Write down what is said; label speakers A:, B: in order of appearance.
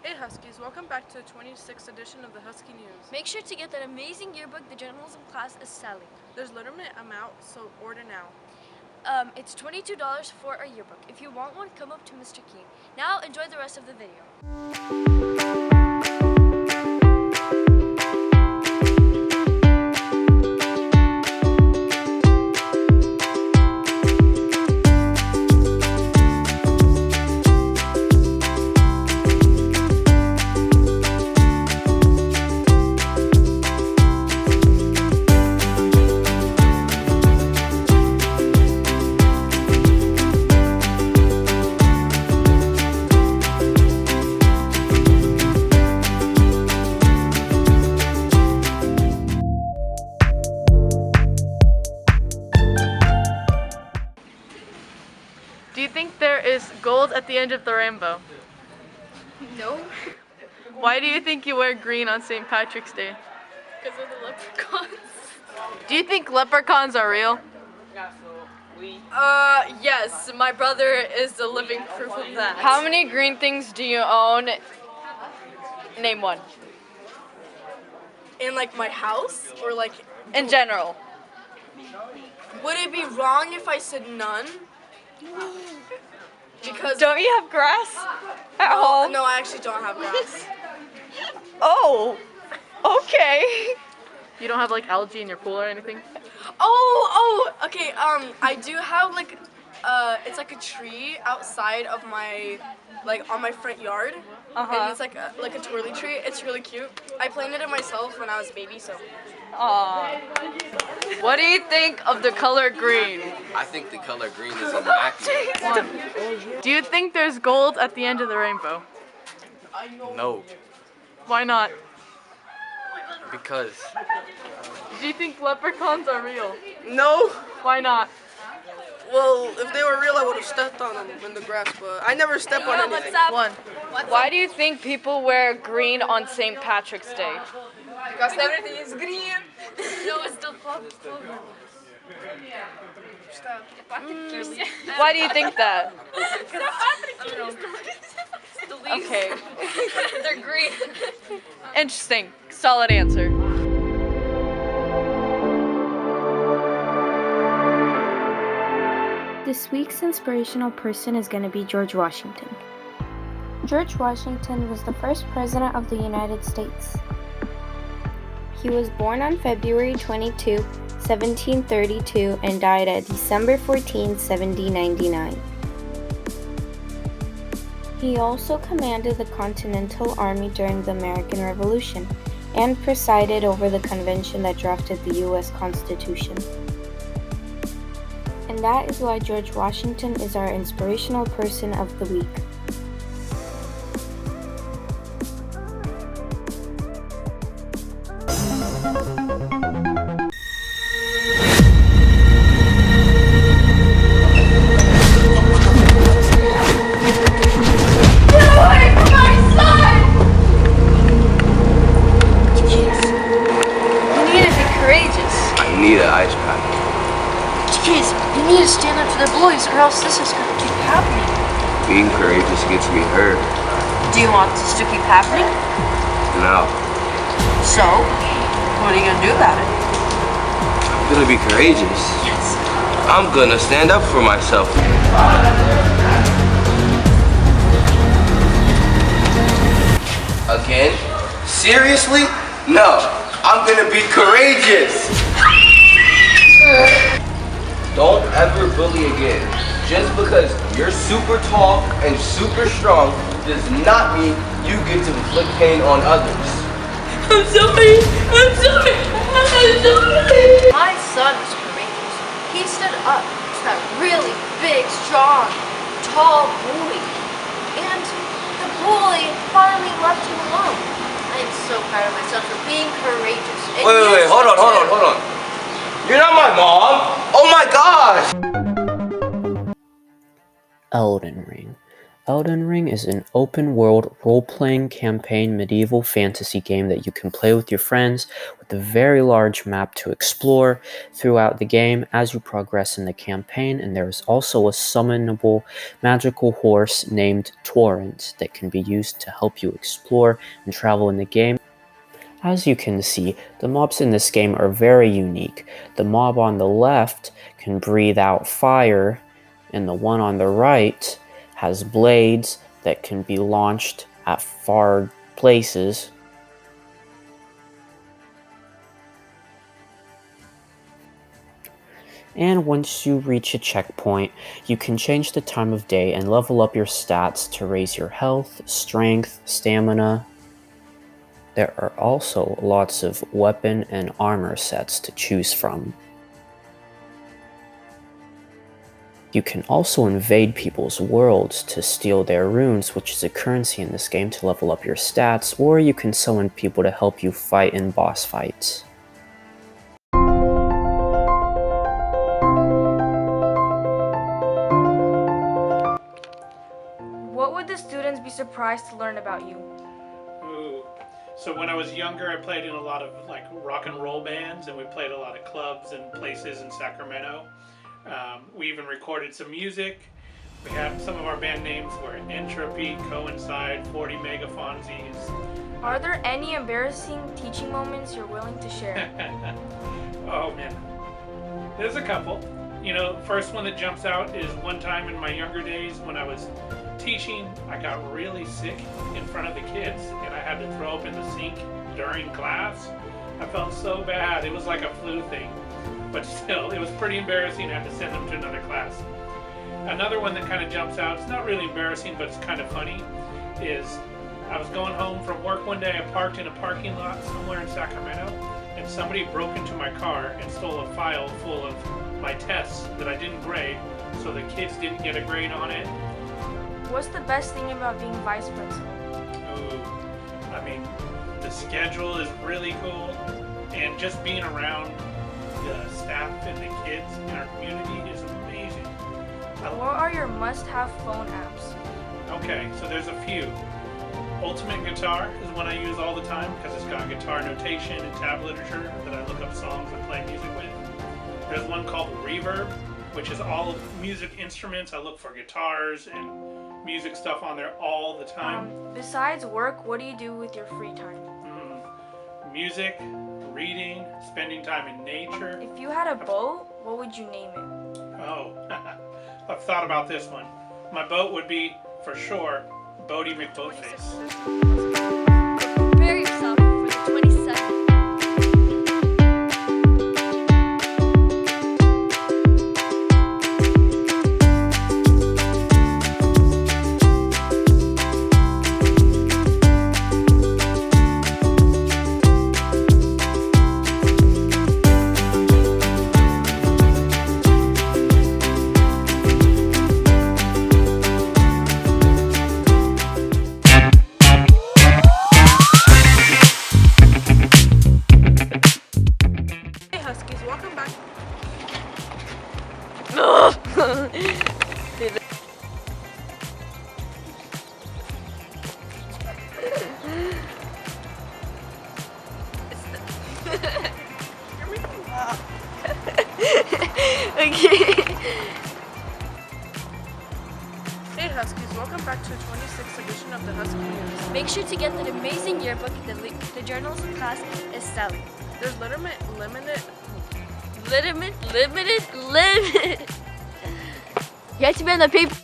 A: Hey Huskies, welcome back to the 26th edition of the Husky News.
B: Make sure to get that amazing yearbook the journalism class is selling.
A: There's limited amount, so order now.
B: It's $22 for a yearbook. If you want one, come up to Mr. Keene. Now enjoy the rest of the video.
A: Do you think there is gold at the end of the rainbow?
B: No,
A: Why do you think you wear green on St. Patrick's Day?
B: because of the leprechauns.
A: Do you think leprechauns are real?
B: Yes, my brother is the living proof of that.
A: How many green things do you own? Name one.
C: In like my house or like
A: In general.
C: would it be wrong if I said none? Because
A: Don't you have grass at home?
C: no, I actually don't have grass.
A: Oh, okay. You don't have like algae in your pool or anything?
C: Okay. I do have like it's like a tree outside of my like on my front yard. And it's like a twirly tree. It's really cute. I planted it myself when I was a baby, so.
A: Aww. What do you think of the color green?
D: I think the color green is immaculate.
A: Do you think there's gold at the end of the rainbow?
D: No,
A: Why not?
D: because
A: Do you think leprechauns are real?
C: No.
A: Why not?
C: Well, if they were real, I would have stepped on them in the grass, but I never step on anything.
A: One. Why do you think people wear green on St. Patrick's Day?
C: Because everything is green.
B: No, it's the
A: Why do you think that?
B: The leaves.
A: Okay.
B: They're green.
A: Interesting. Solid answer.
E: This week's inspirational person is going to be George Washington. George Washington was the first president of the United States. He was born on February 22, 1732, and died at December 14, 1799. He also commanded the Continental Army during the American Revolution and presided over the convention that drafted the U.S. Constitution. And that is why George Washington is our inspirational person of the week.
D: I need an ice pack.
B: Jeez, you need to stand up to the boys or else this is gonna keep happening.
D: Being courageous gets me hurt.
B: Do you want this to keep happening?
D: No,
B: So, what are you gonna do about it?
D: I'm gonna be courageous.
B: Yes.
D: I'm gonna stand up for myself. Again? Seriously? No, I'm gonna be courageous. Don't ever bully again. Just because you're super tall and super strong does not mean you get to inflict pain on others.
B: I'm sorry. My son was courageous. He stood up to that really big, strong, tall bully. And the bully finally left him alone. I am so proud of myself for being courageous. And
D: Wait, hold on. You're not my mom. Oh my gosh.
F: Elden Ring. Elden Ring is an open-world, role-playing campaign medieval fantasy game that you can play with your friends with a very large map to explore throughout the game as you progress in the campaign, and there is also a summonable magical horse named Torrent that can be used to help you explore and travel in the game. As you can see, the mobs in this game are very unique. The mob on the left can breathe out fire, and the one on the right has blades that can be launched at far places. And once you reach a checkpoint, you can change the time of day and level up your stats to raise your health, strength, stamina. There are also lots of weapon and armor sets to choose from. You can also invade people's worlds to steal their runes, which is a currency in this game to level up your stats, or you can summon people to help you fight in boss fights.
G: What would the students be surprised to learn about you?
H: Ooh. So when I was younger, I played in a lot of like rock and roll bands, and we played a lot of clubs and places in Sacramento. We even recorded some music. We had some of our band names were Entropy, Coincide, 40 Megafonzies.
G: Are there any embarrassing teaching moments you're willing to share?
H: Oh man, there's a couple. You know, first one that jumps out is one time in my younger days when I was teaching, I got really sick in front of the kids and I had to throw up in the sink during class. I felt so bad. It was like a flu thing. But still, it was pretty embarrassing. I had to send them to another class. Another one that kind of jumps out, it's not really embarrassing, but it's kind of funny, is I was going home from work one day. I parked in a parking lot somewhere in Sacramento, and somebody broke into my car and stole a file full of my tests that I didn't grade, so the kids didn't get a grade on it.
G: What's the best thing about being vice principal?
H: Ooh, I mean, the schedule is really cool, and just being around the staff and the kids in our community is amazing.
G: What are your must-have phone apps?
H: Okay, so there's a few. Ultimate Guitar is one I use all the time because it's got guitar notation and tab literature that I look up songs and play music with. There's one called Reverb, which is all music instruments. I look for guitars and music stuff on there all the time.
G: Besides work, what do you do with your free time?
H: Music, reading, spending time in nature.
G: If you had a boat, what would you name it?
H: Oh, I've thought about this one. My boat would be, for sure, Bodie McBoatface.
B: Prepare yourself for the 27th.
C: Huskies, welcome back.
G: Okay.
C: Hey Huskies, welcome back to the 26th edition of the Husky News.
B: Make sure to get that amazing yearbook the journalism class is selling.
C: There's limited.
B: You have to be on the paper.